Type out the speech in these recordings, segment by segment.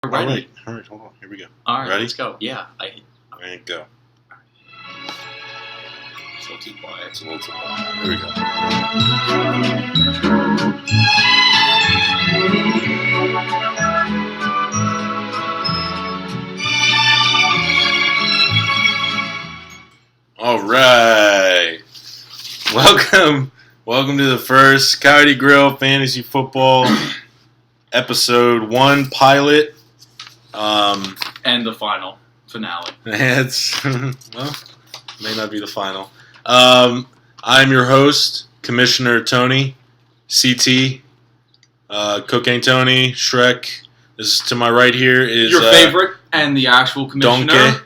ready. All right, hold on. Here we go. All right, Ready? let's go. Yeah. And go. So too quiet. It's a little too quiet. Here we go. All right. Welcome to the first Coyote Grille Fantasy Football Episode 1 pilot. And the finale. It's, well, may not be the final. I'm your host, Commissioner Tony, CT, Cocaine Tony, Shrek. This to my right here is your favorite and the actual commissioner. Donkey.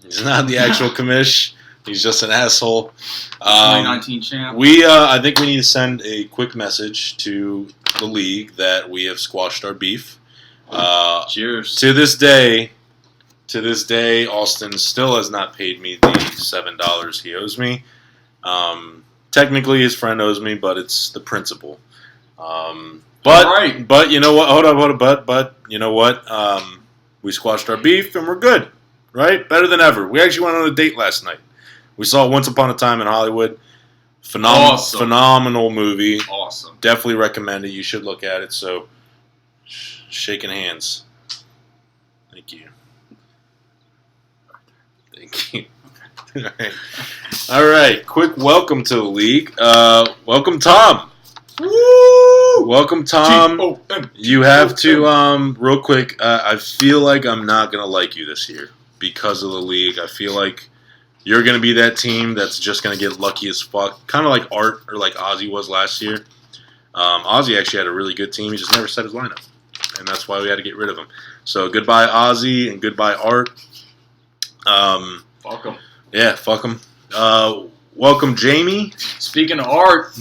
He's not the actual commish. He's just an asshole. 2019 champ. I think we need to send a quick message to the league that we have squashed our beef. Cheers. To this day, Austin still has not paid me the $7 he owes me. Technically, his friend owes me, but it's the principal. But you know what? Hold on. But you know what? We squashed our beef and we're good, right? Better than ever. We actually went on a date last night. We saw Once Upon a Time in Hollywood. Phenomenal movie. Awesome. Definitely recommend it. You should look at it. So, shaking hands. Thank you. All right. Quick welcome to the league. Welcome, Tom. Woo! Welcome, Tom. T-O-M. You have to, real quick, I feel like I'm not going to like you this year because of the league. I feel like you're going to be that team that's just going to get lucky as fuck. Kind of like Art or like Ozzy was last year. Ozzy actually had a really good team. He just never set his lineup. And that's why we had to get rid of him. So goodbye, Ozzy, and goodbye, Art. Fuck him. Yeah, fuck him. Welcome, Jamie. Speaking of Art,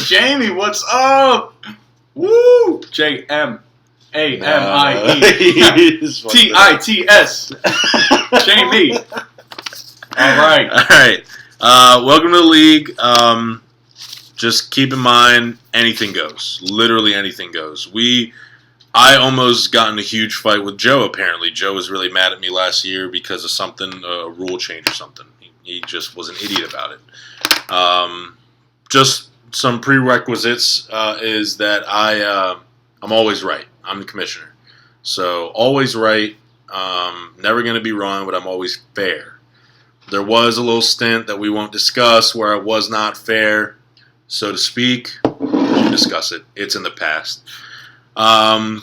Jamie, what's up? Woo! JMAMIE TITS. Jamie. All right. Welcome to the league. Just keep in mind, anything goes. Literally anything goes. I almost got in a huge fight with Joe, apparently. Joe was really mad at me last year because of something, a rule change or something. He just was an idiot about it. Just some prerequisites is that I'm always right. I'm the commissioner. So, always right. Never going to be wrong, but I'm always fair. There was a little stint that we won't discuss where I was not fair, so to speak. Won't discuss it. It's in the past. Lying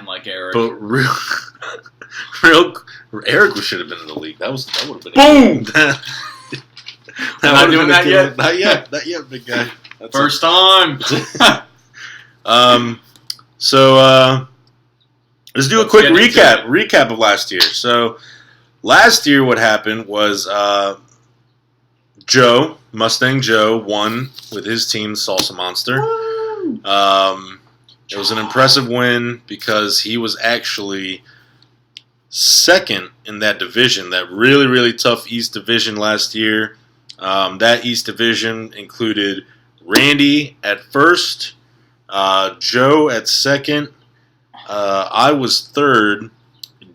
like Eric. But real Eric should have been in the league. That would have been boom. Not doing that yet. Not yet, big guy. That's First time. So let's do a quick recap of last year. So last year, what happened was Mustang Joe won with his team, Salsa Monster. It was an impressive win because he was actually second in that division, that really, really tough East Division last year. That East Division included Randy at first, Joe at second, I was third,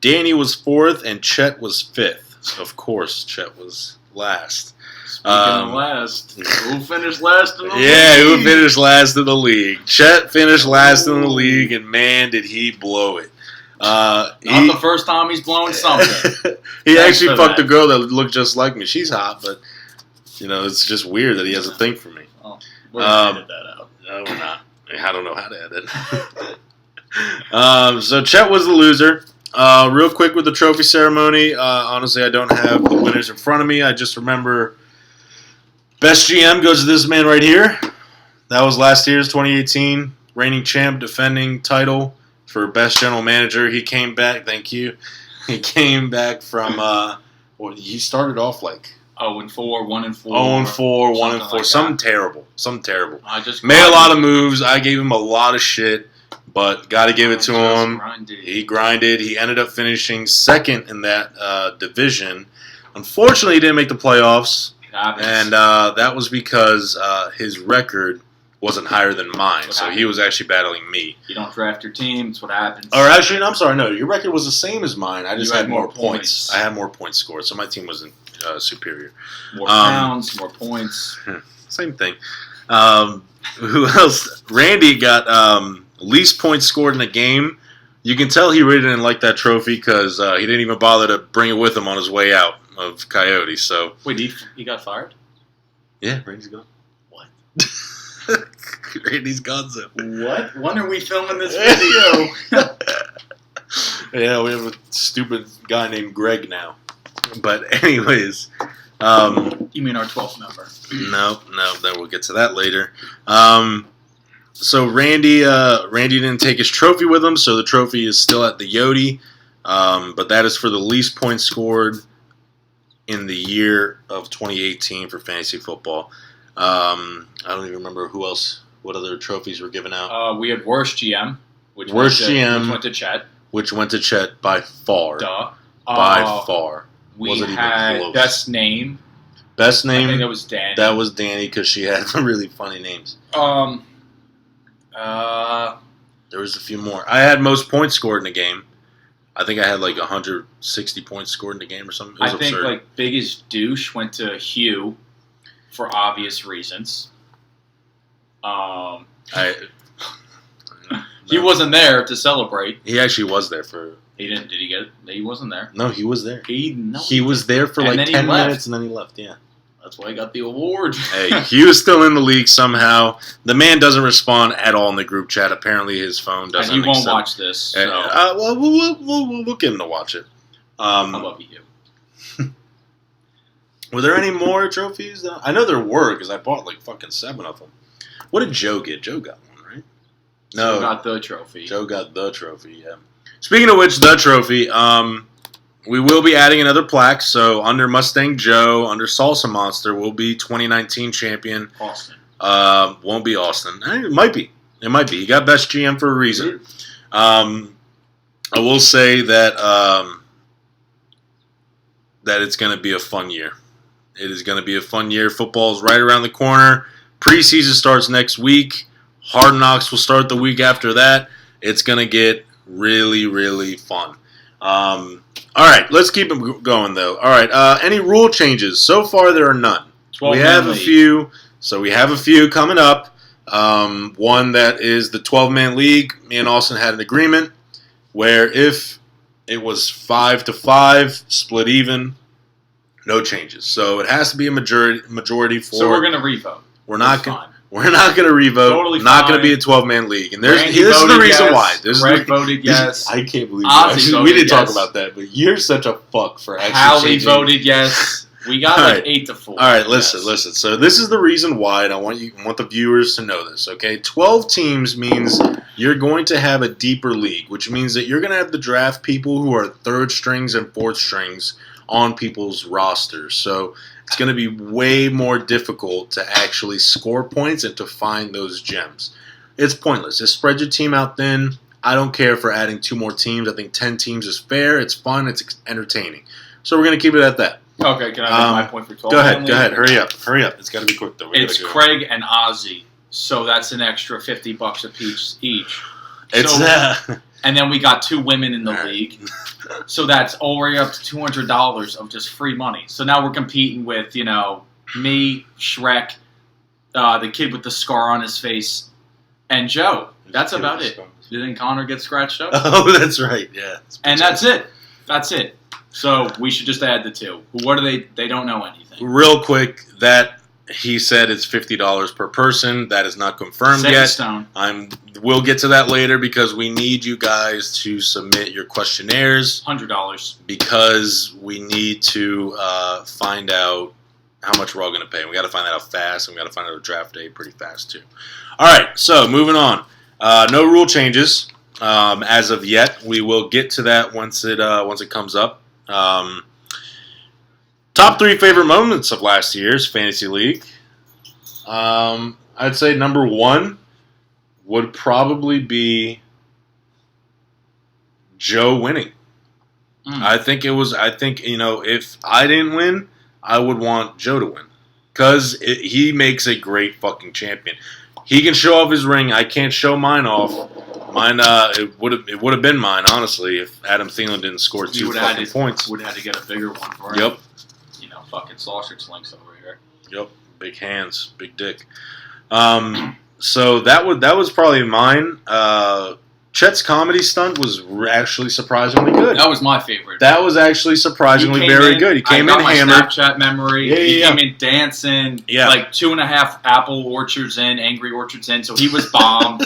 Danny was fourth, and Chet was fifth. Of course, Chet was last. Speaking of last, who finished last in the league? Yeah, who finished last in the league? Chet finished last in the league, and man, did he blow it. Not the first time he's blown something. He actually fucked a girl that looked just like me. She's hot, but, it's just weird that he has a thing for me. Oh, we're going to edit that out. No, we're not. I don't know how to edit. So Chet was the loser. Real quick with the trophy ceremony, honestly, I don't have the winners in front of me. I just remember best GM goes to this man right here. That was last year's 2018 reigning champ, defending title for best general manager. He came back. Thank you. He came back from. He started off like 0-4, 1-4. 0-4, 1-4. Like something terrible. Something terrible. I just made a lot of moves. I gave him a lot of shit. But got to give it to him. He grinded. He ended up finishing second in that division. Unfortunately, he didn't make the playoffs. And that was because his record wasn't higher than mine. So he was actually battling me. You don't draft your team. It's what happens. Or actually, I'm sorry. No, your record was the same as mine. I just You had more points. I had more points scored, so my team wasn't superior. More pounds, more points. Same thing. Who else? Randy got least points scored in a game. You can tell he really didn't like that trophy because he didn't even bother to bring it with him on his way out of Coyote. So wait, he got fired? Yeah, Randy's gone. What? Randy's gone. So what? When are we filming this video? Yeah, we have a stupid guy named Greg now. But anyways, you mean our 12th member? No. Then we'll get to that later. So Randy didn't take his trophy with him, so the trophy is still at the Yodi. But that is for the least points scored in the year of 2018 for fantasy football. I don't even remember what other trophies were given out. We had worst GM, which went to Chet. Which went to Chet by far. Duh. By far. We Wasn't had even close. best name. Best name. I think that was Danny. That was Danny because she had really funny names. There was a few more. I had most points scored in a game. I think I had like 160 points scored in the game or something. It was absurd. think like biggest douche went to Hugh for obvious reasons. He wasn't there to celebrate. He actually was there for. He didn't. Did he get it? He wasn't there. No, he was there. He was there for like 10 minutes and then he left. Yeah. That's why he got the award. Hey, he was still in the league somehow. The man doesn't respond at all in the group chat. Apparently, his phone doesn't. And he won't watch this. So. Well, we'll get him to watch it. I love you. Were there any more trophies? I know there were because I bought like fucking 7 of them. What did Joe get? Joe got one, right? No, Joe got the trophy. Joe got the trophy. Yeah. Speaking of which, the trophy. We will be adding another plaque, so under Mustang Joe, under Salsa Monster, will be 2019 champion. Austin. Won't be Austin. It might be. It might be. He got best GM for a reason. I will say that that it's going to be a fun year. It is going to be a fun year. Football's right around the corner. Preseason starts next week. Hard Knocks will start the week after that. It's going to get really, really fun. All right, let's keep it going, though. All right, any rule changes? So far, there are none. We have a few. So we have a few coming up. One that is the 12-man league. Me and Austin had an agreement where if it was 5-5, split even, no changes. So it has to be a majority for. So we're going to revote. We're not going to revote. Totally not going to be a 12-man league. And this is the reason why. Greg voted yes. I can't believe that. We didn't talk about that, but you're such a fuck for actually Hallie voted yes. We got like 8-4. All right, listen. So this is the reason why, and I want the viewers to know this, okay? 12 teams means you're going to have a deeper league, which means that you're going to have to draft people who are third strings and fourth strings on people's rosters. So it's going to be way more difficult to actually score points and to find those gems. It's pointless. Just spread your team out thin. I don't care for adding 2 more teams. I think 10 teams is fair. It's fun. It's entertaining. So we're going to keep it at that. Okay, can I make my point for 12? Go ahead. Hurry up. It's got to be quick, though. It's Craig and Ozzy. So that's an extra $50 a piece each. And then we got 2 women in the league. So that's already up to $200 of just free money. So now we're competing with, me, Shrek, the kid with the scar on his face, and Joe. That's about it. Didn't Connor get scratched up? Oh, that's right. Yeah. And that's it. That's it. So we should just add the 2. What are they? They don't know anything. Real quick, that he said it's $50 per person. That is not confirmed yet. Stone. We'll get to that later because we need you guys to submit your questionnaires. $100. Because we need to find out how much we're all going to pay. We got to find that out fast, and we got to find out a draft day pretty fast too. All right, so moving on. No rule changes as of yet. We will get to that once it comes up. Top 3 favorite moments of last year's Fantasy League. I'd say number 1 would probably be Joe winning. I think if I didn't win, I would want Joe to win. Because he makes a great fucking champion. He can show off his ring. I can't show mine off. Mine, it would have been mine, honestly, if Adam Thielen didn't score 2 fucking points. Would have had to get a bigger one for him. Yep. Fucking sausage links over here. Yep. Big hands, big dick. So that was probably mine. Chet's comedy stunt was actually surprisingly good. That was my favorite. That was actually surprisingly very good. He came in hammered. Snapchat memory. He came in dancing. Yeah. Like 2.5 apple orchards in, angry orchards in. So he was bombed,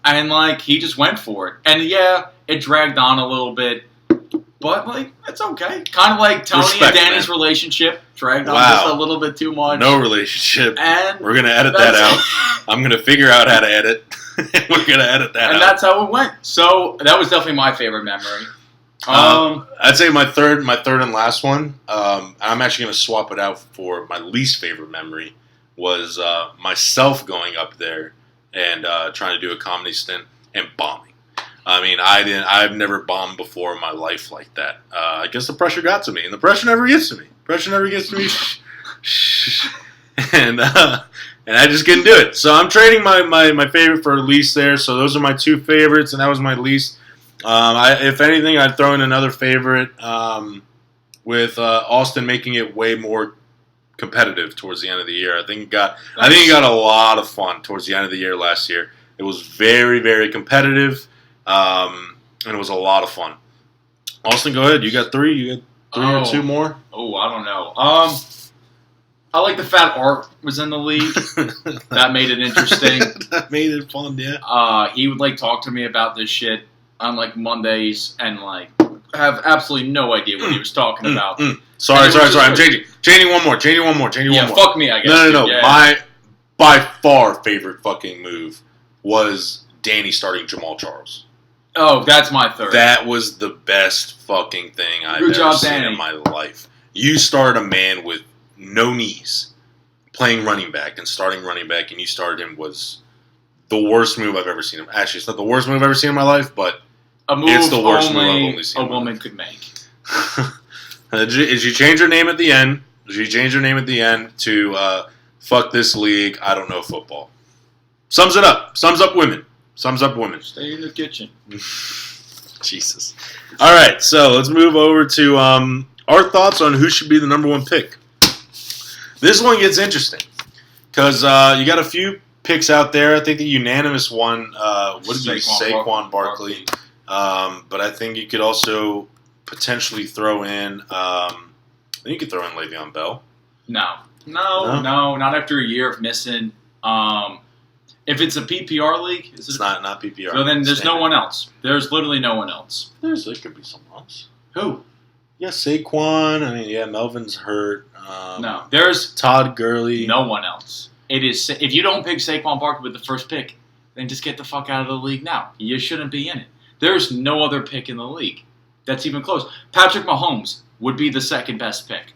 and he just went for it. And it dragged on a little bit. But, it's okay. Kind of like Tony and Danny's relationship. Dragged on just a little bit too much. No relationship. And we're going to edit that out. I'm going to figure out how to edit. We're going to edit that out. And that's how it went. So, that was definitely my favorite memory. I'd say my third and last one, I'm actually going to swap it out for my least favorite memory, was myself going up there and trying to do a comedy stint and bombing. I mean, I've never bombed before in my life like that. I guess the pressure got to me, and the pressure never gets to me. And I just couldn't do it. So I'm trading my favorite for least there. So those are my 2 favorites, and that was my least. If anything, I'd throw in another favorite with Austin making it way more competitive towards the end of the year. I think it got a lot of fun towards the end of the year last year. It was very, very competitive. And it was a lot of fun. Austin, go ahead. You got 3? You got 3 or 2 more? Oh, I don't know. I like the fact Art was in the league. That made it interesting. That made it fun, yeah. He would talk to me about this shit on Mondays and have absolutely no idea what he was talking about. Sorry. I'm changing one more. Yeah, fuck me, I guess. No. Yeah. My by far favorite fucking move was Danny starting Jamal Charles. Oh, that's my third. That was the best fucking thing I've ever seen in my life. You start a man with no knees playing running back and starting running back, and you started him was the worst move I've ever seen him. Actually, it's not the worst move I've ever seen in my life, but it's the worst move I've only seen. A woman could make. Did you change her name at the end? To fuck this league? I don't know football. Sums it up. Sums up women. Stay in the kitchen. Jesus. All right, so let's move over to our thoughts on who should be the number 1 pick. This one gets interesting because you got a few picks out there. I think the unanimous one would be Saquon Barkley. But I think you could also potentially throw in Le'Veon Bell. No, not after a year of missing. If it's a PPR league, it's not PPR. So then there's no one else. There's literally no one else. There could be someone else. Who? Yeah, Saquon. I mean, Melvin's hurt. No, there's Todd Gurley. No one else. It is if you don't pick Saquon Barkley with the first pick, then just get the fuck out of the league now. You shouldn't be in it. There's no other pick in the league that's even close. Patrick Mahomes would be the second best pick.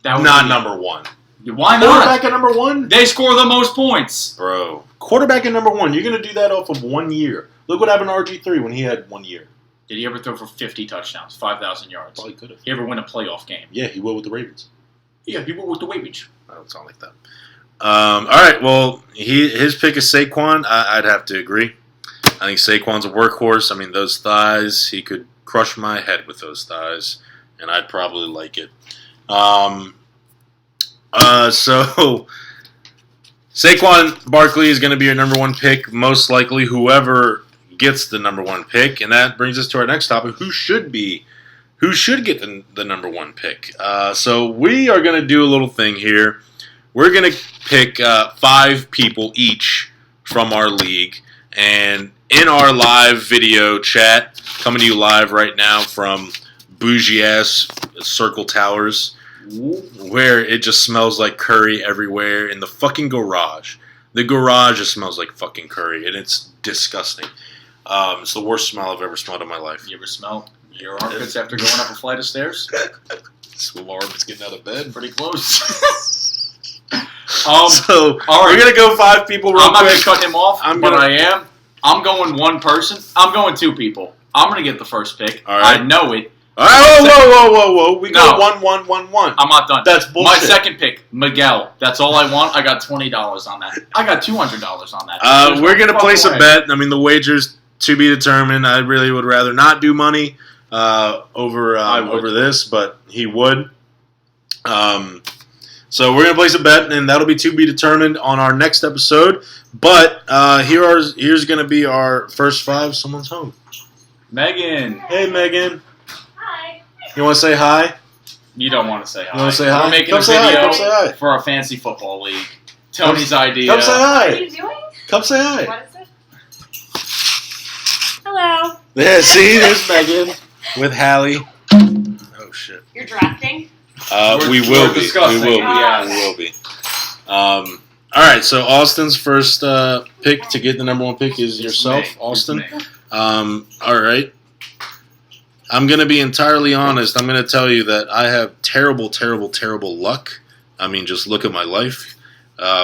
That would not number 1. Why not? Quarterback at number 1? They score the most points. Bro. Quarterback at number 1. You're going to do that off of 1 year. Look what happened to RG3 when he had 1 year. Did he ever throw for 50 touchdowns, 5,000 yards? Probably could have. He ever win a playoff game? Yeah, he will with the Ravens. Yeah, he will with the Ravens. I don't sound like that. All right, well, his pick is Saquon. I'd have to agree. I think Saquon's a workhorse. I mean, those thighs, he could crush my head with those thighs, and I'd probably like it. So Saquon Barkley is going to be your number 1 pick, most likely whoever gets the number 1 pick, and that brings us to our next topic: who should get the number 1 pick? So we are going to do a little thing here. We're going to pick 5 people each from our league, and in our live video chat, coming to you live right now from bougie ass Circle Towers, where it just smells like curry everywhere in the fucking garage. The garage just smells like fucking curry, and it's disgusting. It's the worst smell I've ever smelled in my life. You ever smell your armpits after going up a flight of stairs? Smell my armpits getting out of bed. Pretty close. So, all right. We're going to go 5 people real quick. I'm not going to cut him off, I am. I'm going 1 person. I'm going 2 people. I'm going to get the first pick. All right. I know it. All right, whoa. We go 1-1-1-1. I'm not done. That's bullshit. My second pick, Miguel. That's all I want. I got $20 on that. I got $200 on that. We're going to place a bet. I mean, the wager's to be determined. I really would rather not do money over this, but he would. So we're going to place a bet, and that'll be to be determined on our next episode. But here's going to be our first 5. Someone's home. Megan. Hey, Megan. Hi. You want to say hi? You don't want to say hi. You want to say hi? We're making Come a say video hi. Come say hi. for our fancy football league. Tony's idea. Come say What hi. are you doing? Come say hi. What is it? Hello. Yeah, see, there's Megan with Hallie. Oh shit. You're drafting? We will be. discussing. We will be. Yeah. We will be. All right. So Austin's first pick to get the number 1 pick is yourself, It's me. Austin. It's me. All right. I'm gonna be entirely honest. I'm gonna tell you that I have terrible luck. I mean, just look at my life.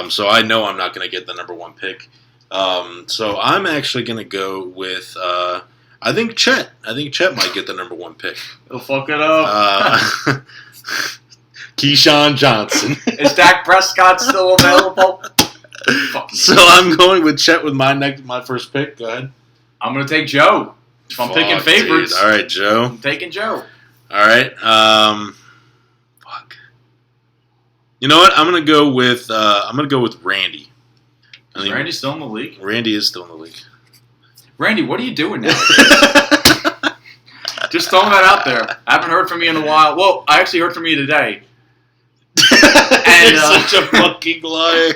So I know I'm not gonna get the number 1 pick. So I'm actually gonna go with. I think Chet. I think Chet might get the number 1 pick. He'll fuck it up. Keyshawn Johnson. Is Dak Prescott still available? Fuck me. So I'm going with Chet with my first pick. Go ahead. I'm going to take Joe. If I'm picking Fuck, favorites, dude. All right, Joe. I'm taking Joe. All right. Fuck. You know what? I'm gonna go with Randy. I think Randy's still in the league? Randy is still in the league. Randy, what are you doing now? Just throwing that out there. I haven't heard from you in a while. Well, I actually heard from you today. You're such a fucking liar.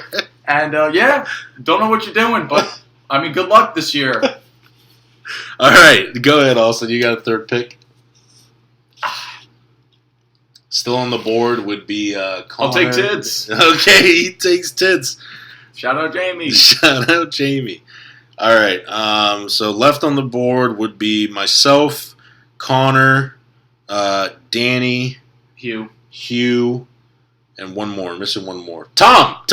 And, yeah, don't know what you're doing, but, I mean, good luck this year. All right, go ahead, Austin. You got a third pick. Still on the board would be Connor. I'll take Tids. Okay, he takes Tids. Shout out Jamie. Shout out Jamie. All right, so left on the board would be myself, Connor, Danny, Hugh, and one more. Missing one more. Tom!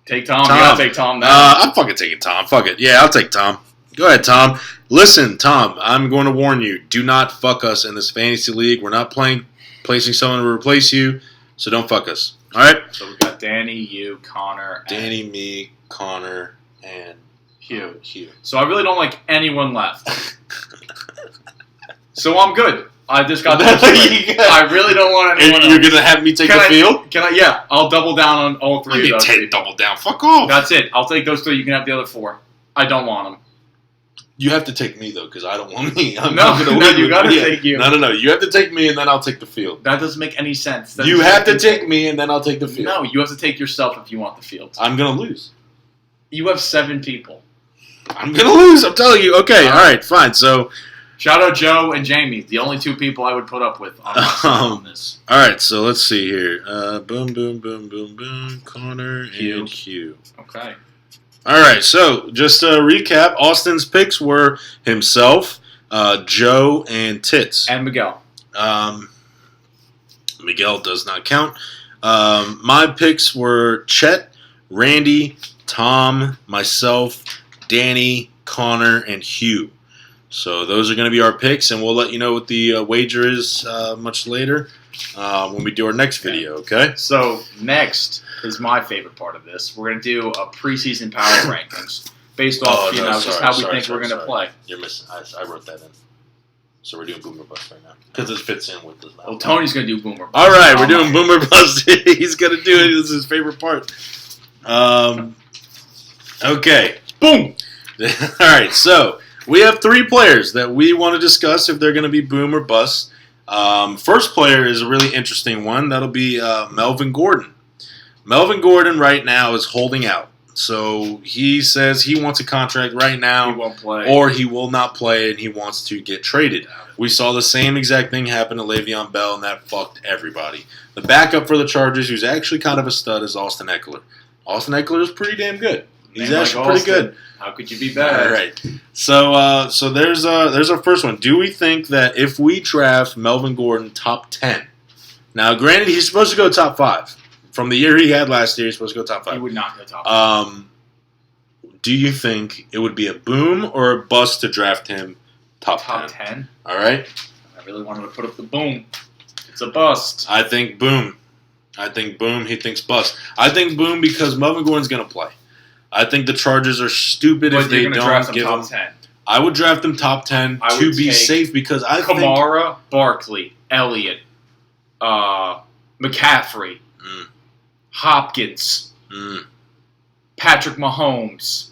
Take Tom. You gotta take Tom now. I'm fucking taking Tom. Fuck it. Yeah, I'll take Tom. Go ahead, Tom. Listen, Tom, I'm going to warn you. Do not fuck us in this fantasy league. We're not placing someone to replace you, so don't fuck us. All right? So we got Danny, you, Connor, Danny, me, Connor, and Hugh. Hugh. So I really don't like anyone left. So I'm good. I just got this. I really don't want anyone And you're else. going to have me take the field? Can I? Yeah, I'll double down on all 3 of those. Take double down. Fuck off. That's it. I'll take those 3. You can have the other 4. I don't want them. You have to take me, though, because I don't want me. I'm No, not gonna no, win you with gotta you. take you. No. You have to take me, and then I'll take the field. That doesn't make any sense. You have to take me, and then I'll take the field. No, you have to take yourself if you want the field. I'm going to lose. You have 7 people. I'm going to lose. I'm telling you. Okay, all right, fine. So, shout out Joe and Jamie, the only 2 people I would put up with on this. all right, so let's see here. Boom. Connor and Hugh. Okay. All right, so just to recap, Austin's picks were himself, Joe, and Tits. And Miguel. Miguel does not count. My picks were Chet, Randy, Tom, myself, Danny, Connor, and Hugh. So those are going to be our picks, and we'll let you know what the wager is much later when we do our next video, okay? So next is my favorite part of this. We're going to do a preseason power rankings based off, just how we think we're going to play. You're missing. I wrote that in. So we're doing Boomer Bust right now because it fits in with this. Well, Tony's going to do Boomer Bust. All right, we're doing Boomer Bust. He's going to do it. This is his favorite part. Okay. Boom! All right, so we have 3 players that we want to discuss if they're going to be boom or bust. First player is a really interesting one. That'll be Melvin Gordon. Melvin Gordon right now is holding out. So he says he wants a contract right now. He won't play. Or he will not play and he wants to get traded. We saw the same exact thing happen to Le'Veon Bell, and that fucked everybody. The backup for the Chargers, who's actually kind of a stud, is Austin Eckler. Austin Eckler is pretty damn good. He's actually pretty good. How could you be bad? All right. So there's our first one. Do we think that if we draft Melvin Gordon top 10? Now, granted, he's supposed to go top 5. From the year he had last year, he's supposed to go top 5. He would not go top 5. Do you think it would be a boom or a bust to draft him top 10? 10? All right. I really wanted to put up the boom. It's a bust. I think boom. He thinks bust. I think boom because Melvin Gordon's going to play. I think the Chargers are stupid if they don't give him. 10. I would draft him top 10 to be safe because I think Kamara, Barkley, Elliott, McCaffrey, Hopkins, Patrick Mahomes,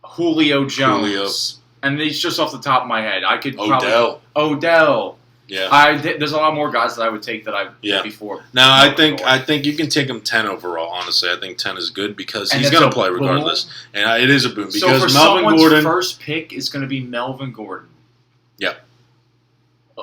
Julio Jones. And these just off the top of my head. I could probably Odell. Yeah. There's a lot more guys that I would take that I before. Now I think you can take him 10 overall. Honestly, I think 10 is good because he's going to play regardless, and it is a boom because so for Melvin Gordon first pick is going to be Melvin Gordon. Yeah.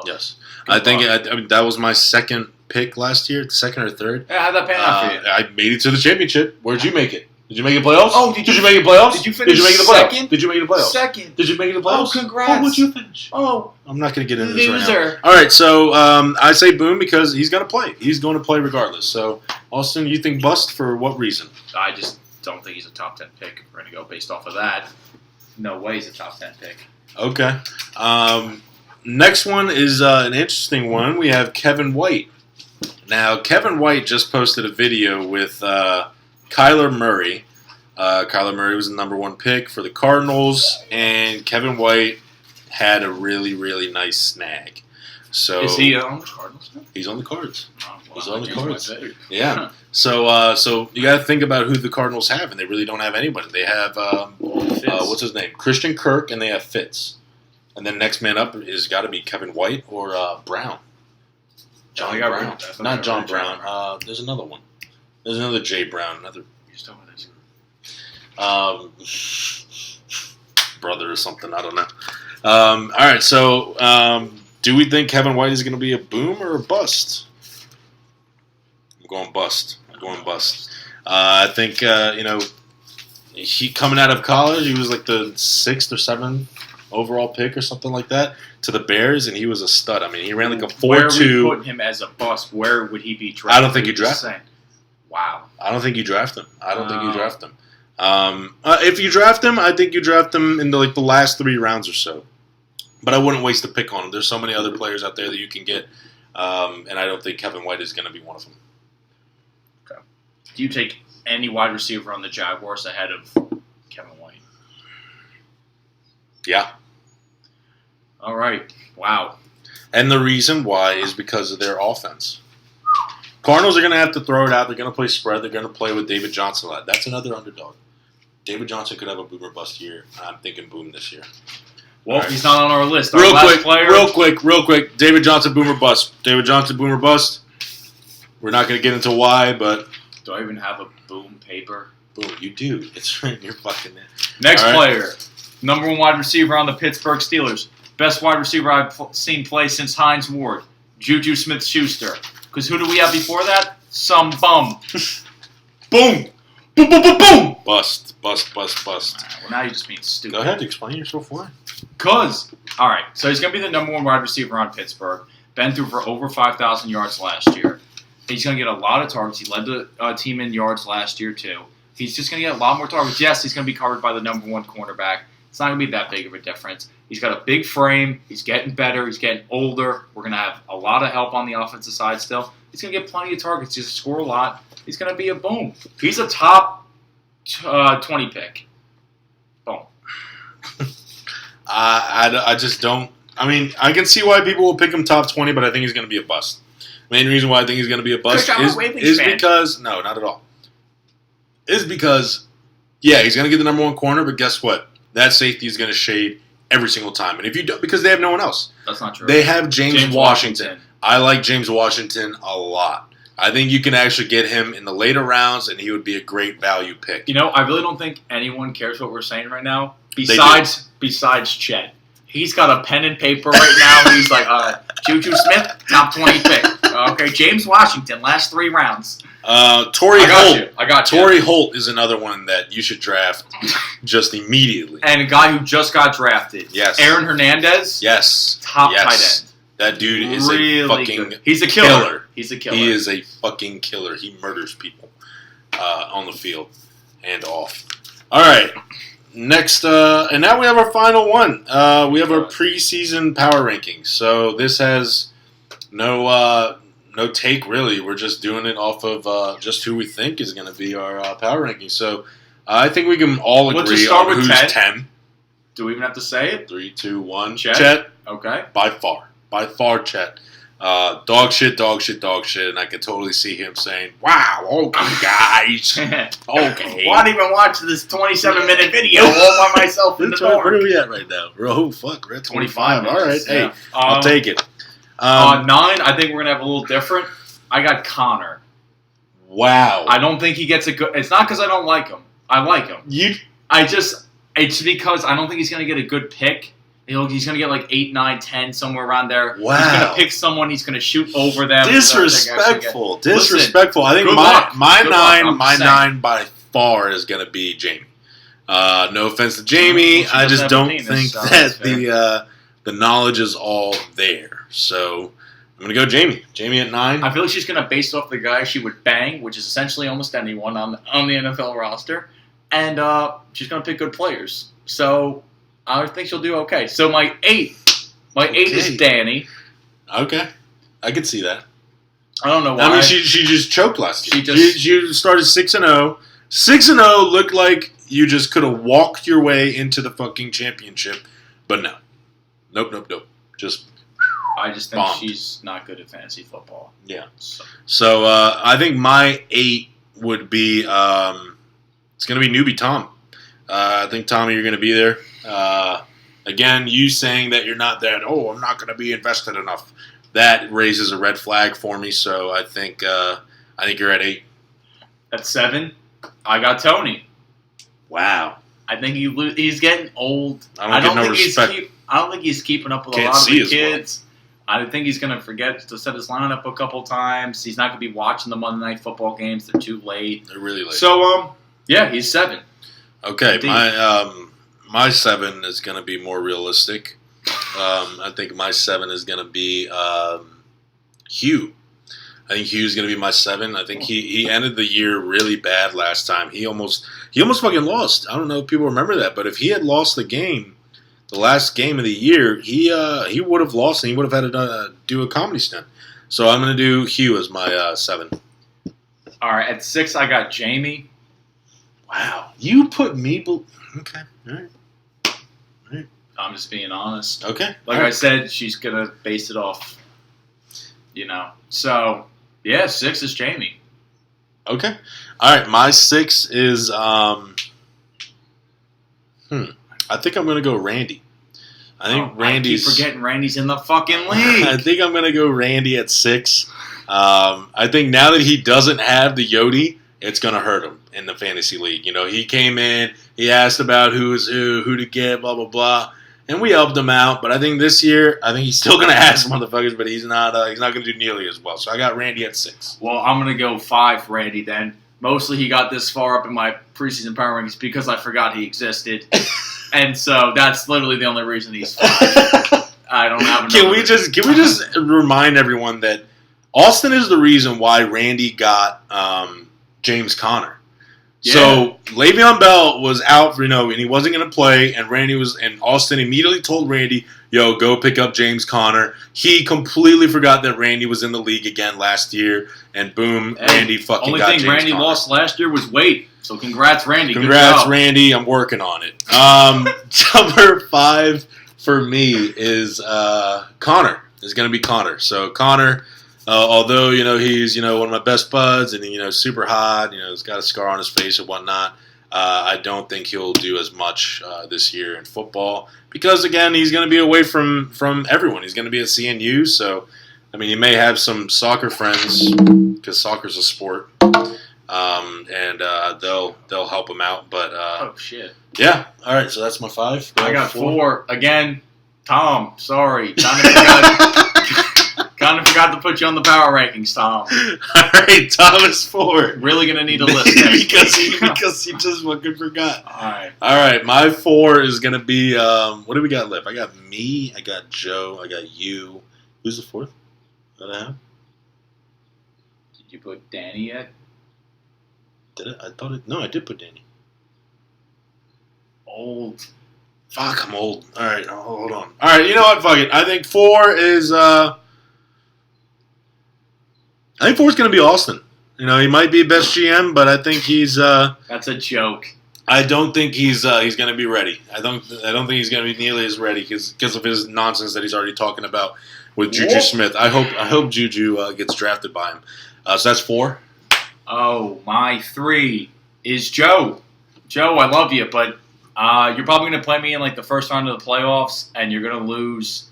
Yes, I think that was my second pick last year, second or third. Yeah, how'd that pan out for you? I made it to the championship. Where'd you make it? Did you make it playoffs? Oh, did you make it playoffs? Did you finish second? Did you make it playoffs? Second. Did you make it to playoffs? Oh, congrats. What'd you finish? Oh, I'm not going to get into this loser. right now. All right, so I say boom because he's going to play. He's going to play regardless. So, Austin, you think bust for what reason? I just don't think he's a top 10 pick. If we're going to go based off of that, no way he's a top 10 pick. Okay. Next one is an interesting one. We have Kevin White. Now, Kevin White just posted a video with Kyler Murray. Kyler Murray was the number 1 pick for the Cardinals, and Kevin White had a really, really nice snag. So is he on the Cardinals? He's on the Cards. Oh, well, he's on the Cards. Yeah. So you got to think about who the Cardinals have, and they really don't have anybody. They have what's his name, Christian Kirk, and they have Fitz. And then next man up is got to be Kevin White or Brown. John Brown. Not John Brown. There's another one. There's another J. Brown. Another. Brother or something, I don't know. All right, so do we think Kevin White is going to be a boom or a bust? I'm going bust. I think he coming out of college, he was like the 6th or 7th overall pick or something like that to the Bears, and he was a stud. I mean, he ran like a 4.2. Where would you put him as a bust? Where would he be drafted? I don't think you draft him. Wow. I don't think you draft him. If you draft him, I think you draft him in the last 3 rounds or so. But I wouldn't waste a pick on him. There's so many other players out there that you can get, and I don't think Kevin White is going to be one of them. Okay. Do you take any wide receiver on the Jaguars ahead of Kevin White? Yeah. All right. Wow. And the reason why is because of their offense. Cardinals are going to have to throw it out. They're going to play spread. They're going to play with David Johnson a lot. That's another underdog. David Johnson could have a boom or bust year. I'm thinking boom this year. Well, he's not on our list. Real quick. David Johnson, boom or bust. David Johnson, boom or bust. We're not going to get into why, but... Do I even have a boom paper? Boom, you do. It's right in your fucking net. Next player. Number 1 wide receiver on the Pittsburgh Steelers. Best wide receiver I've seen play since Hines Ward. Juju Smith-Schuster. Because who do we have before that? Some bum. Boom. Boom, boom, boom, boom. Bust. Well, now you're just being stupid. Go ahead. Explain yourself why. Because, all right, so he's going to be the number 1 wide receiver on Pittsburgh. Been through for over 5,000 yards last year. He's going to get a lot of targets. He led the team in yards last year, too. He's just going to get a lot more targets. Yes, he's going to be covered by the number 1 cornerback. It's not going to be that big of a difference. He's got a big frame. He's getting better. He's getting older. We're going to have a lot of help on the offensive side still. He's going to get plenty of targets. He's going to score a lot. He's going to be a boom. He's a top 20 pick. Boom. I just don't. I mean, I can see why people will pick him top 20, but I think he's going to be a bust. Main reason why I think he's going to be a bust is because... No, not at all. Is because, yeah, he's going to get the number 1 corner, but guess what? That safety is going to shade every single time. And if you don't, because they have no one else. That's not true. They have James Washington. I like James Washington a lot. I think you can actually get him in the later rounds, and he would be a great value pick. You know, I really don't think anyone cares what we're saying right now. Besides Chet. He's got a pen and paper right now. He's like, Juju Smith, top 20 pick. Okay, James Washington, last 3 rounds. Torrey Holt. I got you. Torrey Holt is another one that you should draft just immediately. And a guy who just got drafted. Yes. Aaron Hernandez. Yes. Top tight end. That dude is really a fucking good. He's a killer. He's a killer. He is a fucking killer. He murders people on the field and off. All right. next, and now we have our final one. We have our Right. preseason power rankings. So this has no take really. We're just doing it off of just who we think is going to be our power rankings. So I think we can all Let's agree just start on with who's 10. 10. Do we even have to say it? 3, 2, 1. Chet? Chet, Okay. by far, Chet. Dog shit, and I could totally see him saying, "Wow, okay, guys, okay." Why not even watch this 27-minute video all by myself in the dark? Where are we at right now? Oh, fuck, we're at 25. All right, minutes, hey, yeah. I'll take it. 9, I think we're going to have a little different. I got Connor. Wow. I don't think he gets a good... It's not because I don't like him. I like him. It's because I don't think he's going to get a good pick. He's going to get like 8, 9, 10, somewhere around there. Wow. He's going to pick someone. He's going to shoot over them. Disrespectful. Listen, I think good my luck. my Good nine luck, my I'm 9 by far is going to be Jamie. No offense to Jamie, Well, she I doesn't just have a don't penis, think so that that's fair. the knowledge is all there. So I'm going to go Jamie. Jamie at 9. I feel like she's going to base off the guy she would bang, which is essentially almost anyone on the NFL roster. And she's going to pick good players. So I think she'll do okay. So my 8 is Danny. Okay, I can see that. I don't know why. I mean, she just choked last year. She She started 6-0. 6-0 looked like you just could have walked your way into the fucking championship, but no. Nope. I just think bombed. she's not good at fantasy football. Yeah. So I think my 8 would be it's going to be newbie Tom. I think Tommy, you're going to be there. Again, you saying that you're not that. Oh, I'm not going to be invested enough. That raises a red flag for me. So I think you're at 8. at 7, I got Tony. Wow. I think he's getting old. I don't get no respect. I don't think he's keeping up with Can't a lot of see the as well. kids. I think he's going to forget to set his lineup a couple times. He's not going to be watching the Monday Night Football games. They're too late. They're really late. So, yeah, he's 7. Okay, Indeed. my 7 is going to be more realistic. I think my 7 is going to be Hugh. I think Hugh's going to be my 7. I think he ended the year really bad last time. He almost fucking lost. I don't know if people remember that, but if he had lost the last game of the year, he would have lost and he would have had to do a comedy stunt. So I'm going to do Hugh as my 7. All right, at 6, I got Jamie. Wow, you put me. Okay, all right. I'm just being honest. Okay. Like I said, she's going to base it off, So, yeah, 6 is Jamie. Okay. All right. My 6 is I think I'm gonna go Randy. I think Randy's. I keep forgetting Randy's in the fucking league. I think I'm gonna go Randy at 6. I think now that he doesn't have the Yodi, it's gonna hurt him in the fantasy league. He came in, he asked about who to get, blah blah blah. And we helped him out, but I think this year, I think he's still going to ask motherfuckers, but he's not going to do nearly as well. So I got Randy at 6. Well, I'm going to go 5 for Randy then. Mostly he got this far up in my preseason power rankings because I forgot he existed. And so that's literally the only reason he's 5. I don't have another Can we just remind everyone that Austin is the reason why Randy got James Conner. Yeah. So Le'Veon Bell was out, and he wasn't going to play. And Austin immediately told Randy, "Yo, go pick up James Conner." He completely forgot that Randy was in the league again last year, and boom, Randy fucking only got thing James Randy Conner. lost last year was weight. So congrats, Randy. Congrats, Good job. Randy. I'm working on it. Number 5 for me is Connor. Is going to be Connor. So Connor. Although, he's, one of my best buds and, super hot, he's got a scar on his face and whatnot, I don't think he'll do as much this year in football because, again, he's going to be away from everyone. He's going to be at CNU, so, he may have some soccer friends because soccer's a sport, and they'll help him out. But, Oh, shit. Yeah. All right, so that's my 5. I got 4. Again, Tom, sorry. Kind of forgot to put you on the power rankings, Tom. All right, Thomas 4. Really going to need a list next because he just fucking forgot. All right, my 4 is going to be, what do we got left? I got me, I got Joe, I got you. Who's the 4th that I have? Did you put Danny yet? Did I? No, I did put Danny. Old. Fuck, I'm old. All right, hold on. All right, you know what? Fuck it. I think 4 is. I think 4 is going to be Austin. You know, he might be best GM, but I think he's. That's a joke. I don't think he's going to be ready. I don't think he's going to be nearly as ready because of his nonsense that he's already talking about with Juju Smith. I hope Juju gets drafted by him. So that's 4. Oh, my 3 is Joe. Joe, I love you, but you're probably going to play me in like the first round of the playoffs, and you're going to lose,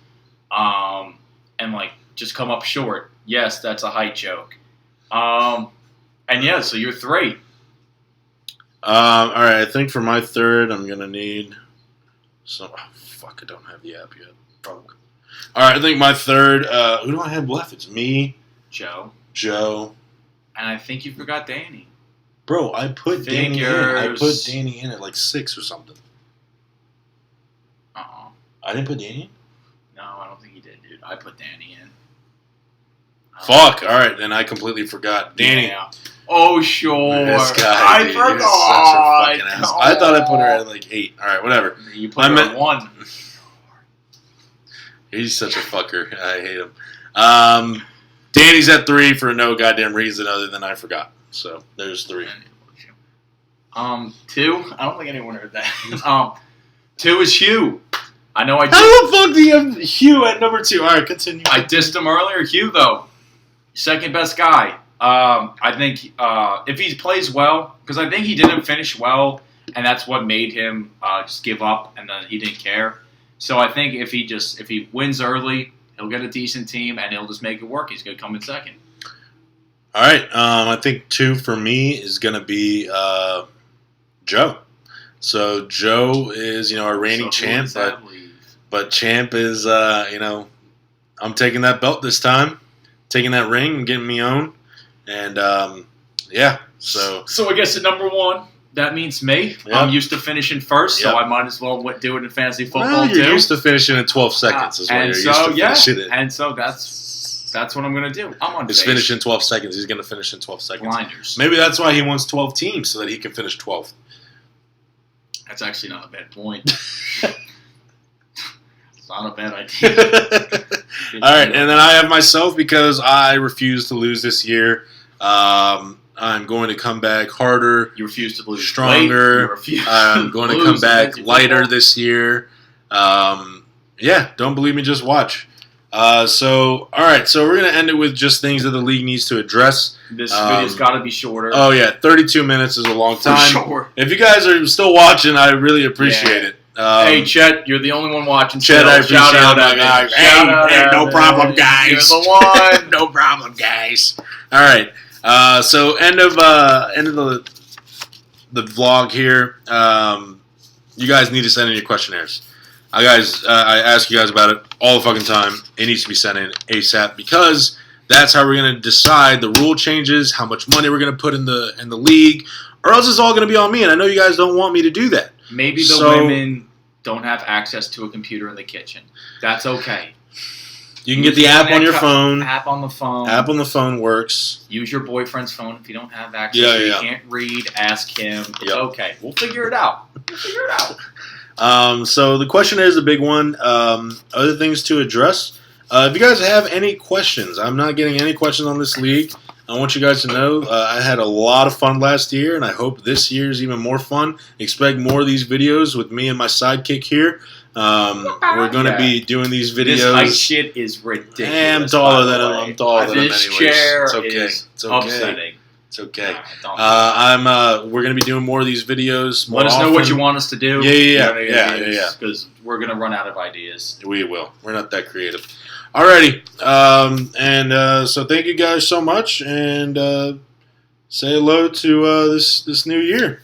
and like just come up short. Yes, that's a height joke. And yeah, so you're 3. All right, I think for my 3rd, I'm gonna need some. Oh, fuck, I don't have the app yet. Fuck. All right, I think my 3rd. Who do I have left? It's me, Joe, and I think you forgot Danny. Bro, I put Danny in. I put Danny in at like 6 or something. I didn't put Danny in? No, I don't think you did, dude. I put Danny in. Fuck. All right, then I completely forgot Danny. Yeah. Oh, sure. This guy, dude, forgot. He's such a fucking ass. I thought I put her at like 8. All right, whatever. You put her at 1. He's such a fucker. I hate him. Danny's at 3 for no goddamn reason other than I forgot. So there's 3. 2. I don't think anyone heard that. 2 is Hugh. I know I did. How the fuck do you have Hugh at number 2? All right, continue. I dissed him earlier. Hugh, though, second best guy. I think if he plays well, because I think he didn't finish well, and that's what made him just give up, and then he didn't care. So I think if he wins early, he'll get a decent team, and he'll just make it work. He's going to come in second. All right, I think 2 for me is going to be Joe. So Joe is, our reigning champ, but champ is, I'm taking that belt this time, taking that ring and getting me own, and yeah. So I guess at number 1, that means me. Yeah. I'm used to finishing first, so I might as well do it in fantasy football too. You're used to finishing in 12 seconds, is what you're used to finishing in. And so that's what I'm going to do. I'm on He's finishing in 12 seconds. He's going to finish in 12 seconds. Blinders. Maybe that's why he wants 12 teams, so that he can finish 12th. That's actually not a bad point. It's not a bad idea. All right, and then I have myself because I refuse to lose this year. I'm going to come back harder. You refuse to lose stronger. I'm going to come back lighter this year. Yeah, don't believe me, just watch. All right, so we're going to end it with just things that the league needs to address. This video's got to be shorter. Oh, yeah, 32 minutes is a long time. For sure. If you guys are still watching, I really appreciate it. Hey, Chet, you're the only one watching. Chet, I appreciate it, guys. Hey, no problem, guys. You're the one. No problem, guys. All right, so end of the vlog here. You guys need to send in your questionnaires. I ask you guys about it all the fucking time. It needs to be sent in ASAP because that's how we're going to decide the rule changes, how much money we're going to put in the league, or else it's all going to be on me. And I know you guys don't want me to do that. Maybe the women don't have access to a computer in the kitchen. That's okay. You can get the app on your phone. App on the phone. App on the phone works. Use your boyfriend's phone if you don't have access. You can't read. Ask him. It's okay. We'll figure it out. So the questionnaire is a big one. Other things to address. If you guys have any questions, I'm not getting any questions on this league. I want you guys to know I had a lot of fun last year, and I hope this year is even more fun. Expect more of these videos with me and my sidekick here. We're going to be doing these videos. This height shit is ridiculous. I'm taller than him. I'm taller than him anyways. This chair it's okay. is upsetting. It's okay. We're going to be doing more of these videos. Let us know what you want us to do. Yeah. Because we're going to run out of ideas. We will. We're not that creative. Alrighty. So thank you guys so much, and say hello to this new year.